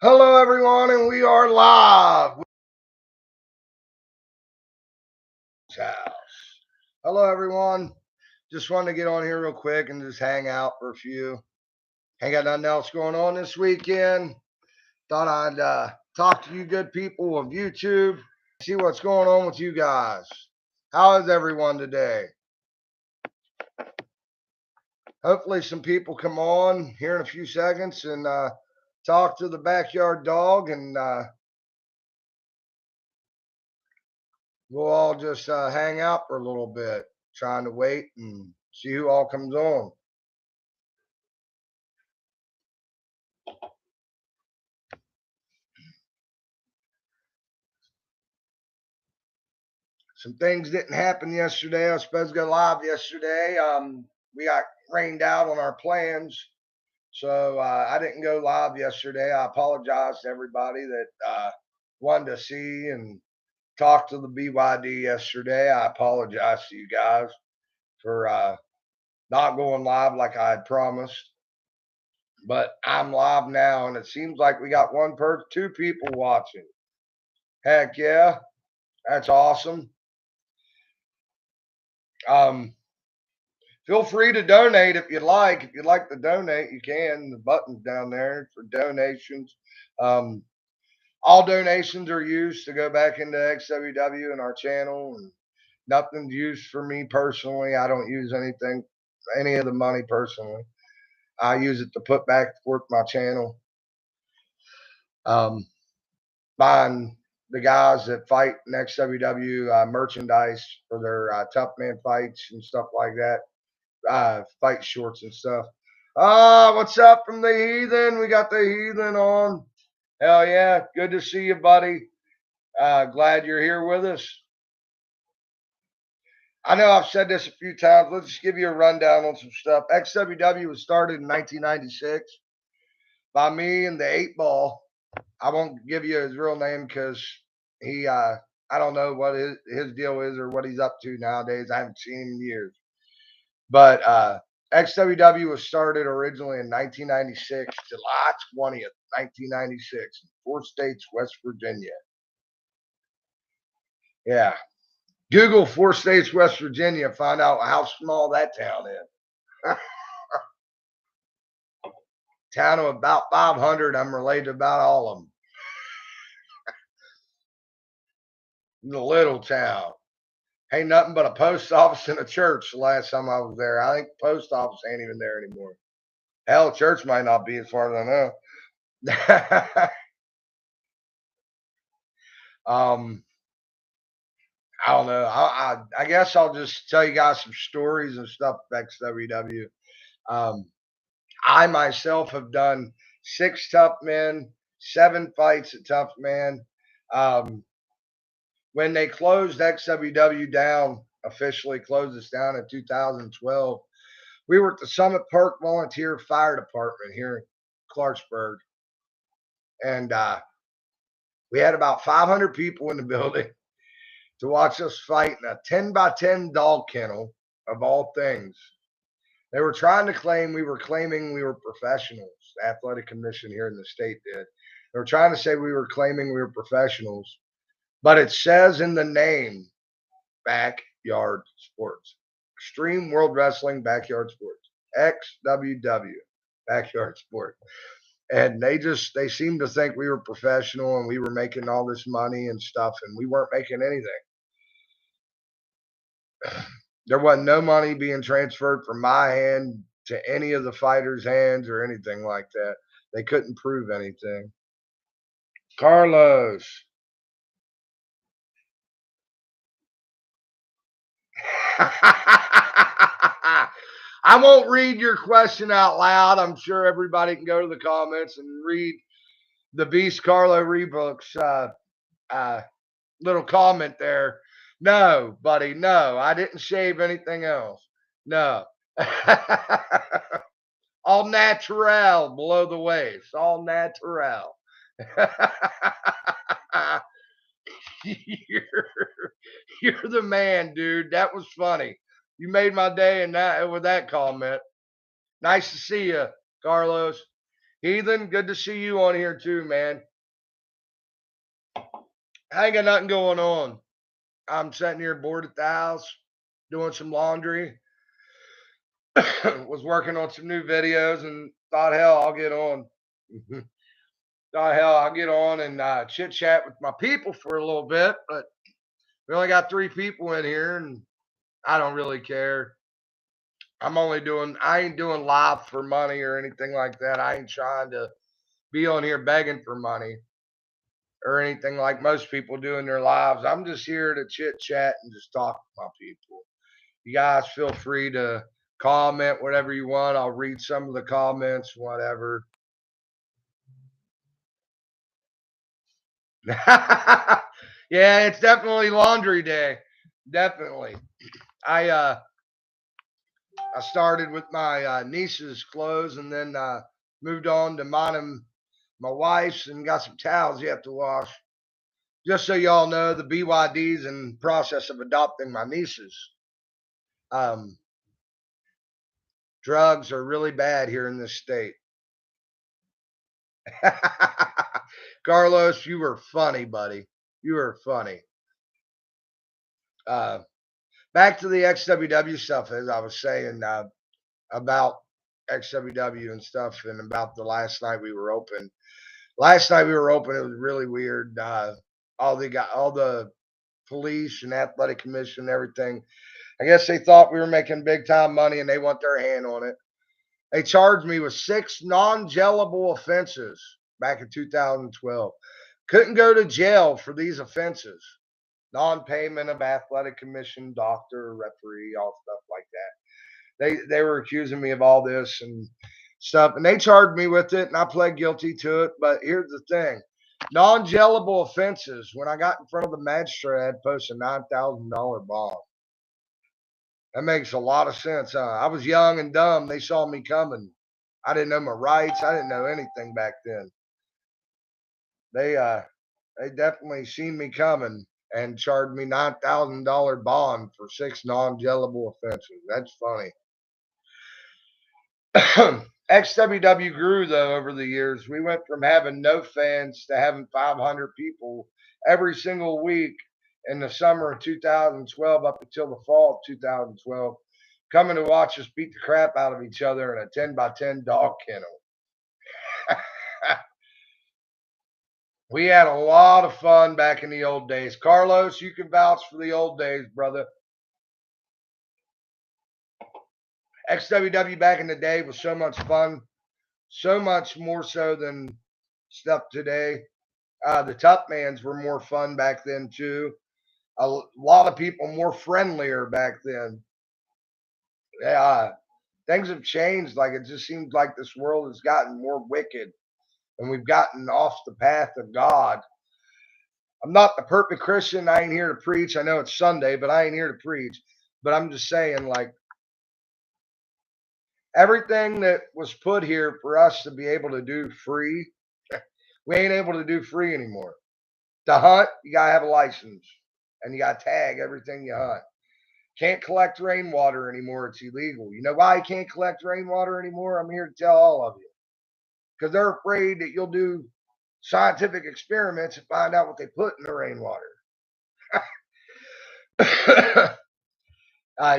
Hello, everyone, and we are live. Hello, everyone. Just wanted to get on here real quick and just hang out for a few. Ain't got nothing else going on this weekend. Thought I'd talk to you good people of YouTube, see what's going on with you guys. How is everyone today? Hopefully, some people come on here in a few seconds and talk to the backyard dog, and we'll all just hang out for a little bit, trying to wait and see who all comes on. Some things didn't happen yesterday. I was supposed to go live yesterday. We got rained out on our plans, so I didn't go live yesterday. I apologize to everybody that wanted to see and talk to the BYD yesterday. I apologize to you guys for not going live like I had promised. But I'm live now, and it seems like we got two people watching. Heck yeah, that's awesome. Feel free to donate if you'd like. If you'd like to donate, you can. The button's down there for donations. All donations are used to go back into XWW and our channel, and nothing's used for me personally. I don't use any of the money personally. I use it to put back towards my channel. Buying the guys that fight in XWW merchandise for their tough man fights and stuff like that. Fight shorts and stuff. What's up from the heathen? We got the heathen on. Hell yeah. Good to see you, buddy. Glad you're here with us. I know I've said this a few times. Let's just give you a rundown on some stuff. XWW was started in 1996 by me and the 8 Ball. I won't give you his real name because I don't know what his deal is or what he's up to nowadays. I haven't seen him in years. But XWW was started originally in 1996, July 20th, 1996, in 4 states, West Virginia. Yeah. Google 4 states, West Virginia, find out how small that town is. Town of about 500. I'm related to about all of them. The little town. Ain't nothing but a post office and a church the last time I was there. I think the post office ain't even there anymore. Hell, church might not be as far as I know. I don't know. I guess I'll just tell you guys some stories and stuff of XWW. I myself have done 6 tough men, 7 fights at tough man. When they closed XWW down, officially closed us down in 2012, we were at the Summit Park Volunteer Fire Department here in Clarksburg. And we had about 500 people in the building to watch us fight in a 10 by 10 dog kennel, of all things. They were trying to claim we were professionals. The athletic commission here in the state did. They were trying to say we were claiming we were professionals, but it says in the name, Backyard Sports. Extreme World Wrestling Backyard Sports. XWW Backyard Sport. And they seemed to think we were professional and we were making all this money and stuff, and we weren't making anything. There wasn't no money being transferred from my hand to any of the fighters' hands or anything like that. They couldn't prove anything. Carlos. I won't read your question out loud. I'm sure everybody can go to the comments and read the Beast Carlo Rebooks little comment there. No, buddy, no. I didn't shave anything else. No. All natural below the waist. All natural. You're the man, dude. That was funny. You made my day with that comment. Nice to see you, Carlos. Heathen, good to see you on here too, man. I ain't got nothing going on. I'm sitting here bored at the house, doing some laundry. Was working on some new videos and thought, hell, I'll get on. Thought, hell, I'll get on and chit chat with my people for a little bit. But we only got 3 people in here, and I don't really care. I ain't doing live for money or anything like that. I ain't trying to be on here begging for money or anything like most people do in their lives. I'm just here to chit chat and just talk to my people. You guys feel free to comment whatever you want. I'll read some of the comments, whatever. Yeah, it's definitely laundry day. Definitely. I started with my niece's clothes and then moved on to mine, my wife's, and got some towels you have to wash. Just so y'all know, the BYD's in process of adopting my nieces. Um, drugs are really bad here in this state. Carlos, you were funny, buddy. You were funny. Uh, Back to the XWW stuff, as I was saying about XWW and stuff, and about the last night we were open. Last night we were open. It was really weird. All the police and athletic commission and everything. I guess they thought we were making big time money and they want their hand on it. They charged me with 6 non-jailable offenses back in 2012. Couldn't go to jail for these offenses. Non-payment of athletic commission, doctor, referee, all stuff like that. They were accusing me of all this and stuff, and they charged me with it, and I pled guilty to it. But here's the thing: non-jailable offenses. When I got in front of the magistrate, I had to post a $9,000 bond. That makes a lot of sense. I was young and dumb. They saw me coming. I didn't know my rights. I didn't know anything back then. They definitely seen me coming and charged me $9,000 bond for 6 non-jailable offenses. That's funny. XWW grew though over the years. We went from having no fans to having 500 people every single week in the summer of 2012 up until the fall of 2012, coming to watch us beat the crap out of each other in a 10 by 10 dog kennel. We had a lot of fun back in the old days. Carlos, you can vouch for the old days, brother. XWW back in the day was so much fun, so much more so than stuff today. The Tough Mans were more fun back then too. A lot of people more friendlier back then. Yeah, things have changed. Like, it just seems like this world has gotten more wicked, and we've gotten off the path of God. I'm not the perfect Christian. I ain't here to preach. I know it's Sunday, but I ain't here to preach. But I'm just saying, like, everything that was put here for us to be able to do free, we ain't able to do free anymore. To hunt, you gotta have a license, and you gotta tag everything you hunt. Can't collect rainwater anymore. It's illegal. You know why you can't collect rainwater anymore? I'm here to tell all of you. Because they're afraid that you'll do scientific experiments and find out what they put in the rainwater.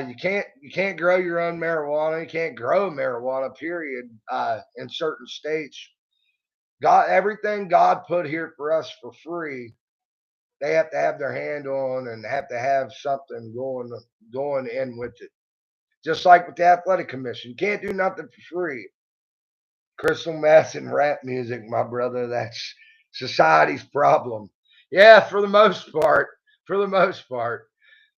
You can't grow your own marijuana. You can't grow marijuana, period, in certain states. Everything God put here for us for free, they have to have their hand on and have to have something going in with it. Just like with the athletic commission, you can't do nothing for free. Crystal meth and rap music, my brother, that's society's problem. Yeah, for the most part. For the most part.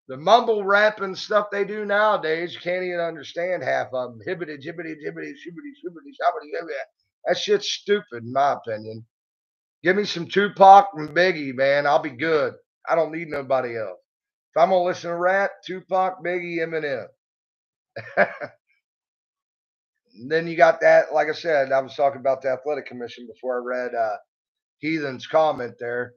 The mumble rap and stuff they do nowadays, you can't even understand half of them. Hibbity, jibbity, jibbity, shibbity, shibbity, shabbity, shibbity. That shit's stupid, in my opinion. Give me some Tupac and Biggie, man. I'll be good. I don't need nobody else. If I'm going to listen to rap, Tupac, Biggie, Eminem. Then you got that, like I said, I was talking about the athletic commission before I read Heathen's comment there.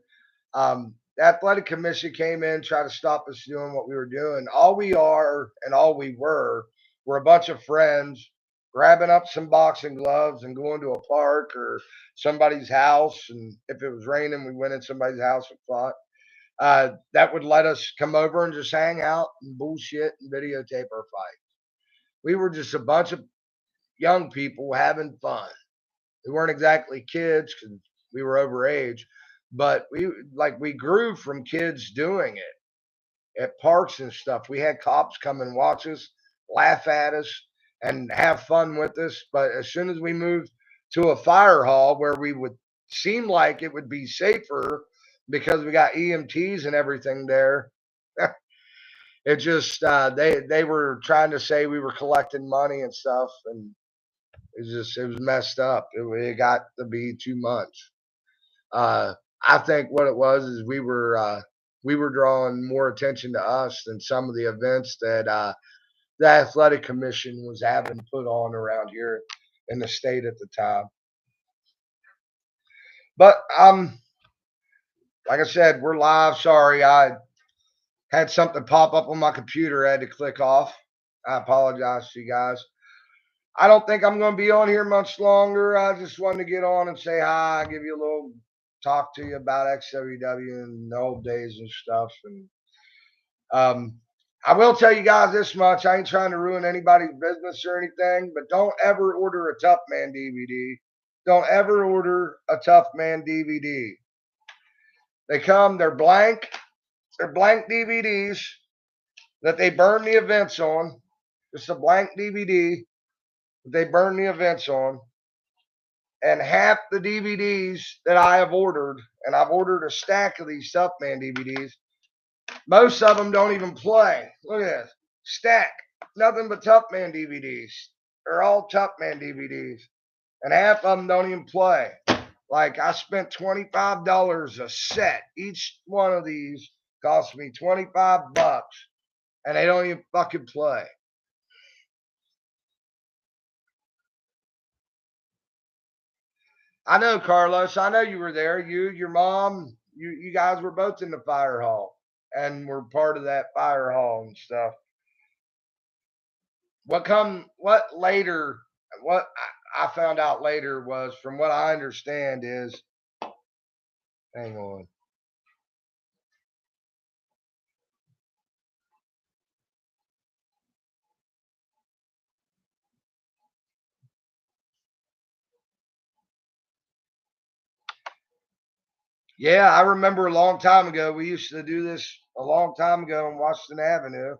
The athletic commission came in, tried to stop us doing what we were doing. All we are and all we were a bunch of friends grabbing up some boxing gloves and going to a park or somebody's house. And if it was raining, we went in somebody's house and fought. That would let us come over and just hang out and bullshit and videotape our fight. We were just a bunch of young people having fun. We weren't exactly kids because we were over age, but we grew from kids doing it at parks and stuff. We had cops come and watch us, laugh at us, and have fun with us. But as soon as we moved to a fire hall where we would seem like it would be safer because we got EMTs and everything there, it just they were trying to say we were collecting money and stuff, and it was messed up. It got to be too much. I think what it was is we were drawing more attention to us than some of the events that the athletic commission was having put on around here in the state at the time. But like I said, we're live. Sorry, I had something pop up on my computer. I had to click off. I apologize to you guys. I don't think I'm going to be on here much longer. I just wanted to get on and say hi, give you a little talk to you about XWW and the old days and stuff. And I will tell you guys this much. I ain't trying to ruin anybody's business or anything, but don't ever order a Tough Man DVD. Don't ever order a Tough Man DVD. They're blank. They're blank DVDs that they burn the events on. Just a blank DVD that they burn the events on. And half the DVDs that I have ordered, and I've ordered a stack of these Tough Man DVDs, most of them don't even play. Look at this. Stack. Nothing but Tough Man DVDs. They're all Tough Man DVDs. And half of them don't even play. Like, I spent $25 a set. Each one of these cost me $25, and they don't even fucking play. I know, Carlos. I know you were there. You, your mom, you guys were both in the fire hall and were part of that fire hall and stuff. What I found out later was, from what I understand, is, hang on. Yeah, I remember a long time ago. We used to do this a long time ago on Washington Avenue.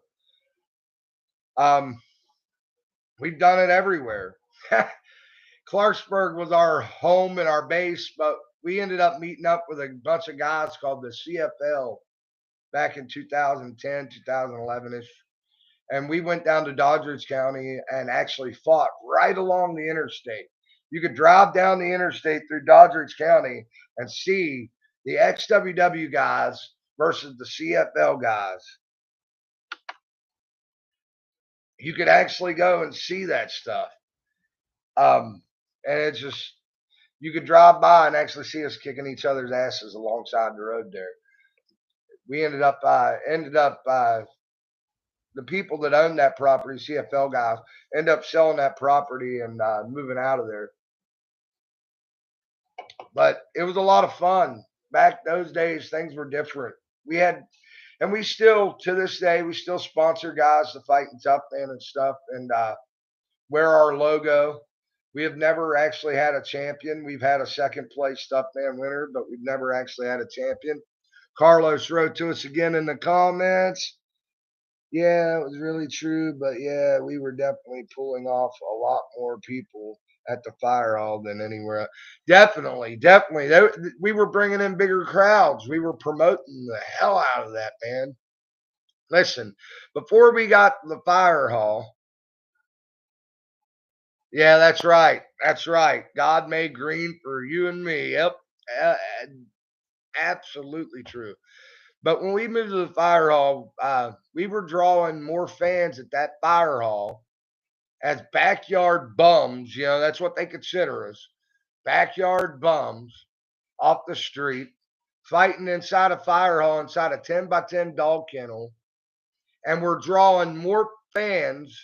We've done it everywhere. Clarksburg was our home and our base, but we ended up meeting up with a bunch of guys called the CFL back in 2010, 2011 ish. And we went down to Doddridge County and actually fought right along the interstate. You could drive down the interstate through Doddridge County and see the XWW guys versus the CFL guys. You could actually go and see that stuff. And it's just, you could drive by and actually see us kicking each other's asses alongside the road there. We ended up the people that owned that property, CFL guys, end up selling that property and moving out of there. But it was a lot of fun. Back those days, things were different. We had, and we still, to this day, we still sponsor guys to fight in Tough Man and stuff, and wear our logo. We have never actually had a champion. We've had a second place Tough Man winner, but we've never actually had a champion. Carlos wrote to us again in the comments. Yeah, it was really true, but yeah, we were definitely pulling off a lot more people at the fire hall than anywhere else. Definitely. We were bringing in bigger crowds. We were promoting the hell out of that, man. Listen, before we got the fire hall, yeah, that's right. That's right. God made green for you and me. Yep. Absolutely true. But when we moved to the fire hall, we were drawing more fans at that fire hall as backyard bums. You know, that's what they consider us, backyard bums off the street, fighting inside a fire hall, inside a 10 by 10 dog kennel. And we're drawing more fans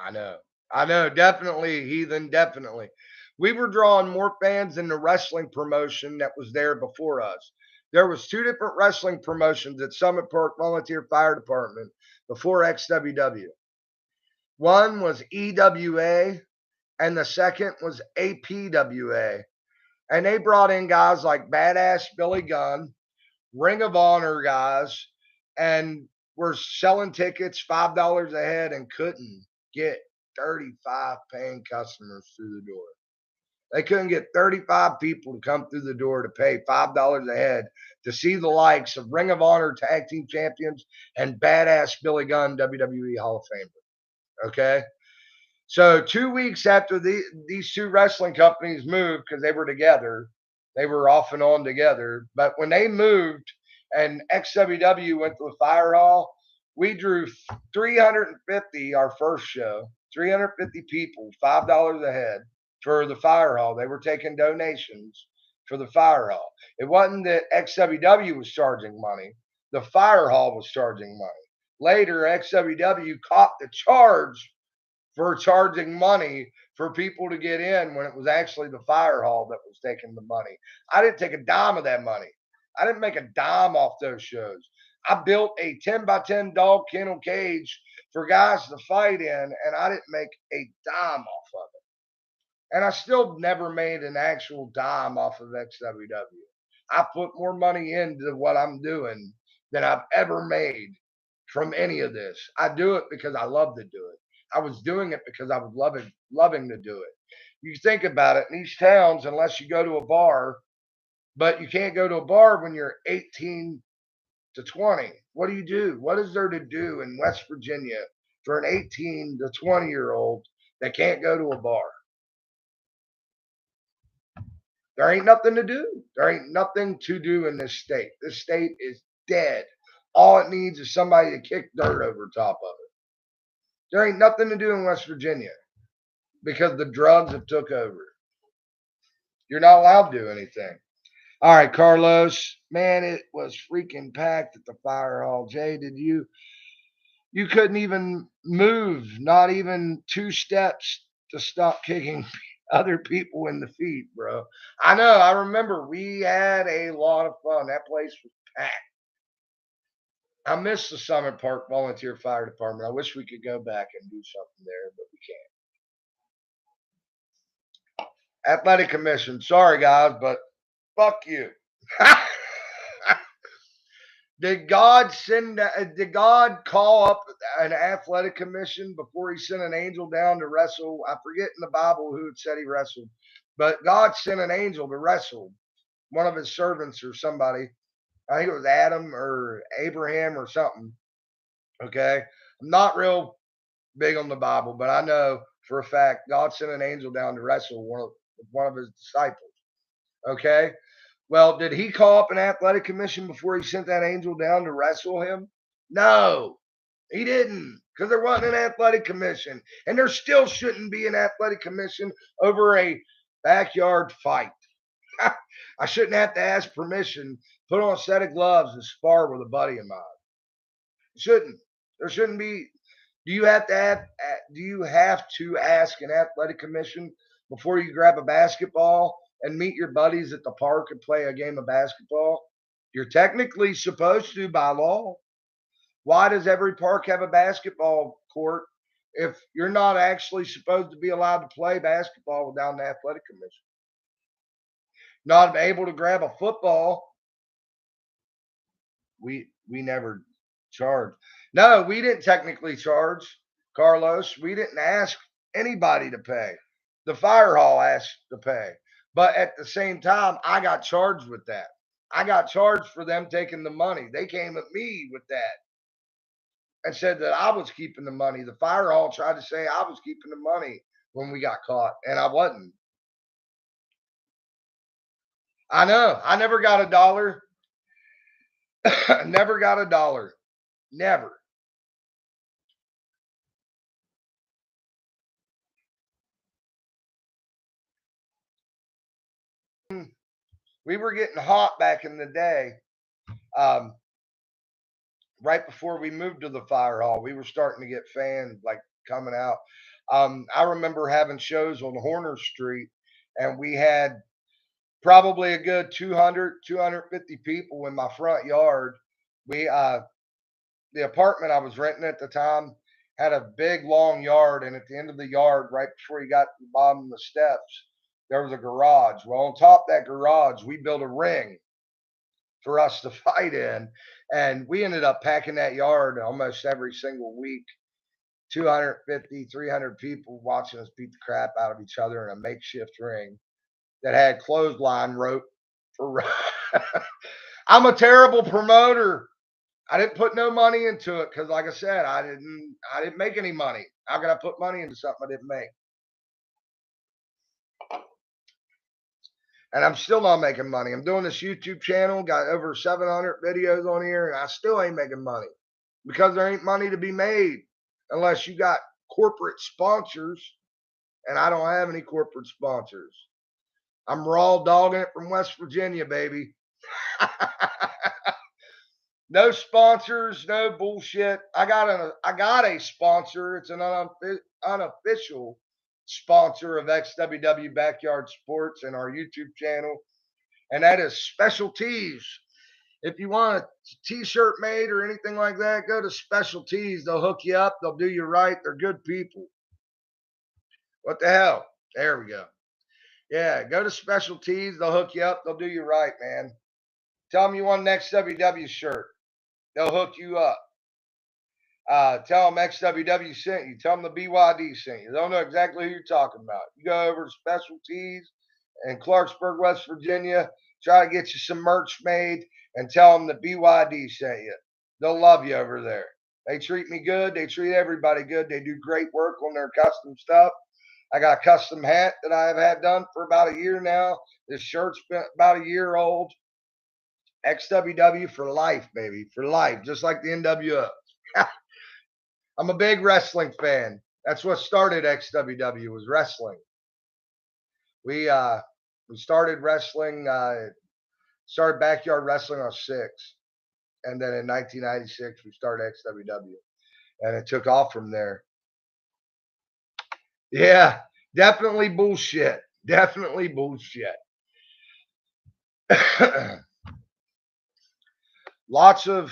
I know, definitely, Heathen, definitely. We were drawing more fans than the wrestling promotion that was there before us. There was two different wrestling promotions at Summit Park Volunteer Fire Department before XWW. One was EWA, and the second was APWA. And they brought in guys like Badass Billy Gunn, Ring of Honor guys, and were selling tickets $5 a head and couldn't get 35 paying customers through the door. They couldn't get 35 people to come through the door to pay $5 a head to see the likes of Ring of Honor Tag Team Champions and Badass Billy Gunn, WWE Hall of Famer. Okay? So 2 weeks after these two wrestling companies moved, because they were together, they were off and on together. But when they moved and XWW went to the fire hall, we drew 350 our first show, 350 people, $5 a head for the fire hall. They were taking donations for the fire hall. It wasn't that XWW was charging money. The fire hall was charging money. Later, XWW caught the charge for charging money for people to get in when it was actually the fire hall that was taking the money. I didn't take a dime of that money. I didn't make a dime off those shows. I built a 10 by 10 dog kennel cage for guys to fight in, and I didn't make a dime off of it. And I still never made an actual dime off of XWW. I put more money into what I'm doing than I've ever made from any of this. I do it because I love to do it. I was doing it because I was loving to do it. You think about it, in these towns, unless you go to a bar, but you can't go to a bar when you're 18 to 20. What do? What is there to do in West Virginia for an 18 to 20-year-old that can't go to a bar? There ain't nothing to do. There ain't nothing to do in this state. This state is dead. All it needs is somebody to kick dirt over top of it. There ain't nothing to do in West Virginia because the drugs have took over. You're not allowed to do anything. All right, Carlos. Man, it was freaking packed at the fire hall. Jay, did you couldn't even move, not even 2 steps to stop kicking other people in the feet, bro. I know. I remember we had a lot of fun. That place was packed. I miss the Summit Park Volunteer Fire Department. I wish we could go back and do something there, but we can't. Athletic Commission. Sorry, guys, but fuck you. Did God call up an athletic commission before he sent an angel down to wrestle? I forget in the Bible who it said he wrestled, but God sent an angel to wrestle one of his servants or somebody. I think it was Adam or Abraham or something. Okay. I'm not real big on the Bible, but I know for a fact God sent an angel down to wrestle one of his disciples. Okay. Well, did he call up an athletic commission before he sent that angel down to wrestle him? No, he didn't, because there wasn't an athletic commission. And there still shouldn't be an athletic commission over a backyard fight. I shouldn't have to ask permission, put on a set of gloves, and spar with a buddy of mine. Shouldn't. There shouldn't be. Do you have to ask an athletic commission before you grab a basketball and meet your buddies at the park and play a game of basketball? You're technically supposed to by law. Why does every park have a basketball court if you're not actually supposed to be allowed to play basketball without an athletic commission? Not able to grab a football. We never charged. No, we didn't technically charge, Carlos. We didn't ask anybody to pay. The fire hall asked to pay. But at the same time, I got charged with that. I got charged for them taking the money. They came at me with that and said that I was keeping the money. The fire hall tried to say I was keeping the money when we got caught, and I wasn't. I know. I never got $1. Never got $1. Never. We were getting hot back in the day. Right before we moved to the fire hall, we were starting to get fans like coming out. I remember having shows on Horner Street, and we had probably a good 200, 250 people in my front yard. We The apartment I was renting at the time had a big long yard, and at the end of the yard, right before you got to the bottom of the steps, there was a garage. Well, on top of that garage, we built a ring for us to fight in, and we ended up packing that yard almost every single week. 250, 300 people watching us beat the crap out of each other in a makeshift ring that had clothesline rope for. I'm a terrible promoter. I didn't put no money into it because, like I said, I didn't make any money. How could I put money into something I didn't make? And I'm still not making money. I'm doing this YouTube channel, got over 700 videos on here, and I still ain't making money because there ain't money to be made unless you got corporate sponsors, and I don't have any corporate sponsors. I'm raw dogging it from West Virginia, baby. No sponsors, no bullshit. I got a sponsor. It's an unofficial sponsor of XWW Backyard Sports and our YouTube channel, and that is Special Tees. If you want a t-shirt made or anything like that, go to Special Tees. They'll hook you up. They'll do you right. They're good people. What the hell? There we go. Yeah, go to Special Tees. They'll hook you up. They'll do you right, man. Tell them you want an XWW shirt. They'll hook you up. Tell them XWW sent you. Tell them the BYD sent you. They'll know exactly who you're talking about. You go over to Special Tees in Clarksburg, West Virginia. Try to get you some merch made and tell them the BYD sent you. They'll love you over there. They treat me good. They treat everybody good. They do great work on their custom stuff. I got a custom hat that I've had done for about a year now. This shirt's been about a year old. XWW for life, baby. For life. Just like the NWO. I'm a big wrestling fan. That's what started XWW was wrestling. We started wrestling, started backyard wrestling on 6. And then in 1996, we started XWW. And it took off from there. Yeah, definitely bullshit. Definitely bullshit. lots of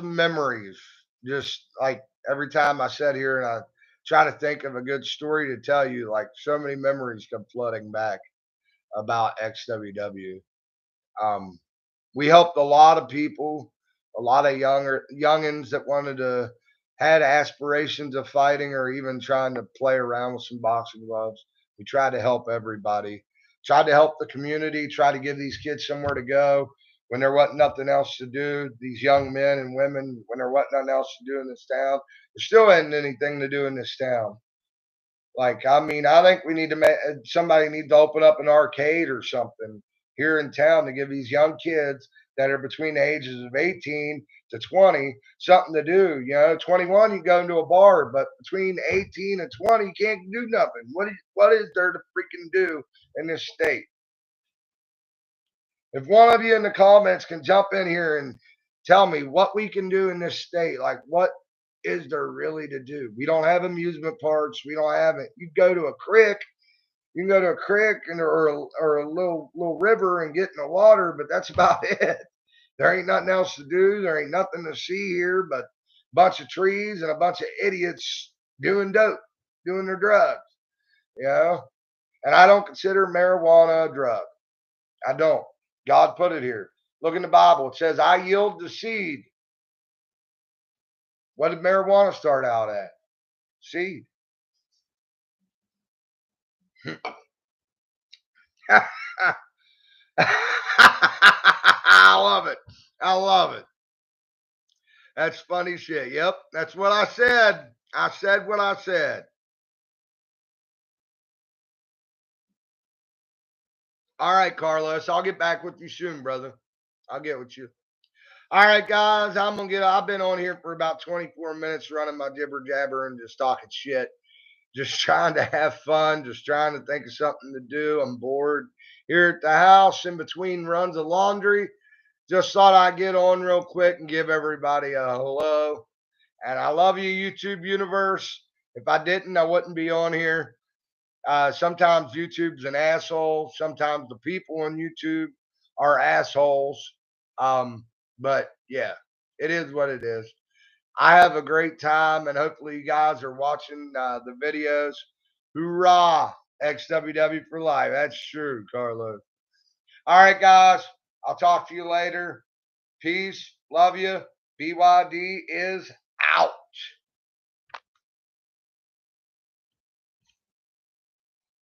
memories. Just like every time I sit here and I try to think of a good story to tell you, like so many memories come flooding back about XWW. We helped a lot of people, a lot of youngins that had aspirations of fighting or even trying to play around with some boxing gloves. We tried to help everybody, tried to help the community, try to give these kids somewhere to go when there wasn't nothing else to do. These young men and women, when there wasn't nothing else to do in this town, there still ain't anything to do in this town. Like, I mean, I think we need to somebody needs to open up an arcade or something here in town to give these young kids that are between the ages of 18 to 20 something to do. 21 you go into a bar, but between 18 and 20 you can't do nothing. What is there to freaking do in this state? If one of you in the comments can jump in here and tell me what we can do in this state, like what is there really to do? We don't have amusement parks. We don't have it. You go to a creek. You can go to a creek or a little river and get in the water, but that's about it. There ain't nothing else to do. There ain't nothing to see here but a bunch of trees and a bunch of idiots doing dope, doing their drugs. And I don't consider marijuana a drug. I don't. God put it here. Look in the Bible. It says, I yield the seed. What did marijuana start out at? Seed. I love it. I love it. That's funny shit. Yep, that's what I said. I said what I said. All right, Carlos. I'll get back with you soon, brother. I'll get with you. All right, guys. I've been on here for about 24 minutes running my jibber jabber and just talking shit. Just trying to have fun, just trying to think of something to do. I'm bored here at the house in between runs of laundry. Just thought I'd get on real quick and give everybody a hello. And I love you, YouTube universe. If I didn't, I wouldn't be on here. Sometimes YouTube's an asshole. Sometimes the people on YouTube are assholes. But yeah, it is what it is. I have a great time, and hopefully you guys are watching the videos. Hoorah! XWW for life. That's true, Carlos. All right, guys. I'll talk to you later. Peace. Love you. BYD is